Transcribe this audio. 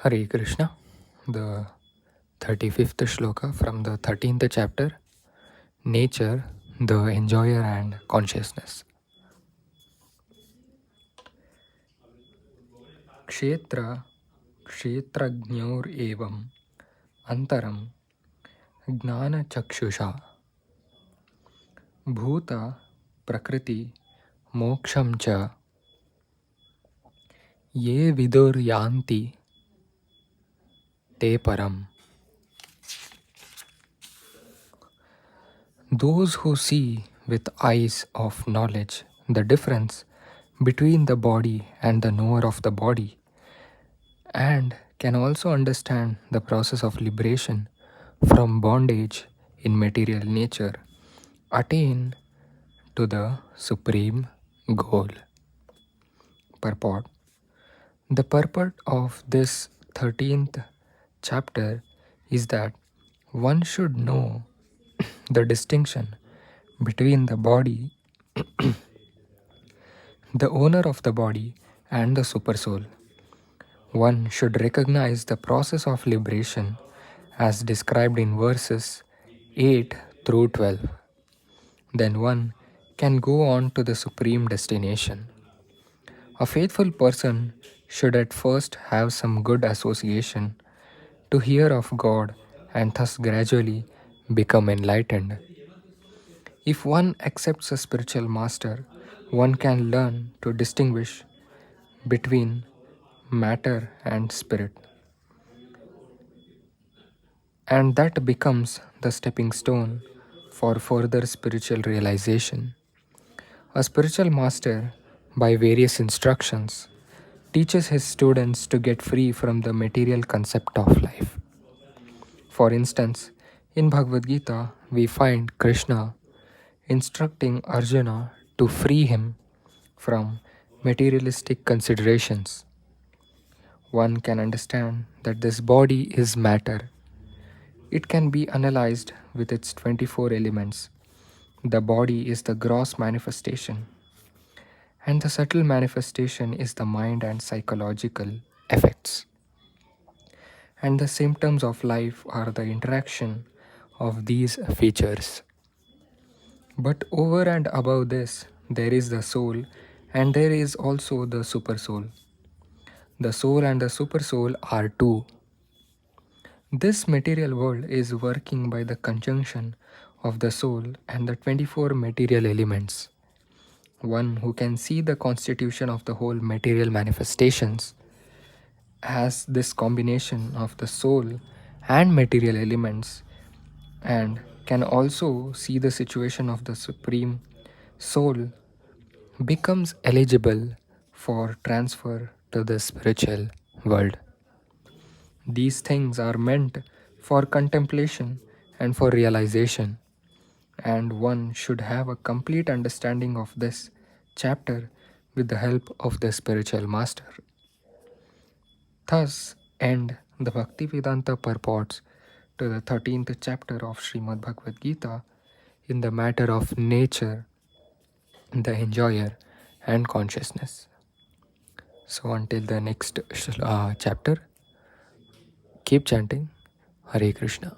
Hare Krishna, the 35th Shloka from the 13th chapter, Nature, the Enjoyer and Consciousness. Kshetra kshetrajñor evam antaram gnana chakshusha bhuta prakriti moksham cha ye vidur yanti te param. Those who see with eyes of knowledge the difference between the body and the knower of the body, and can also understand the process of liberation from bondage in material nature, attain to the supreme goal. Purport. The purport of this 13th chapter is that one should know the distinction between the body, the owner of the body, and the supersoul. One should recognize the process of liberation as described in verses 8 through 12. Then one can go on to the supreme destination. A faithful person should at first have some good association to hear of God and thus gradually become enlightened. If one accepts a spiritual master, one can learn to distinguish between matter and spirit, and that becomes the stepping stone for further spiritual realization. A spiritual master, by various instructions, teaches his students to get free from the material concept of life. For instance, in Bhagavad Gita, we find Krishna instructing Arjuna to free him from materialistic considerations. One can understand that this body is matter. It can be analyzed with its 24 elements. The body is the gross manifestation, and the subtle manifestation is the mind and psychological effects. And the symptoms of life are the interaction of these features. But over and above this, there is the soul, and there is also the supersoul. The soul and the supersoul are two. This material world is working by the conjunction of the soul and the 24 material elements. One who can see the constitution of the whole material manifestations has this combination of the soul and material elements, and can also see the situation of the supreme soul, becomes eligible for transfer to the spiritual world. These things are meant for contemplation and for realization, and one should have a complete understanding of this chapter with the help of the spiritual master. Thus end the Bhaktivedanta purports to the 13th chapter of Srimad Bhagavad Gita in the matter of nature, the enjoyer, and consciousness. So until the next chapter, keep chanting Hare Krishna.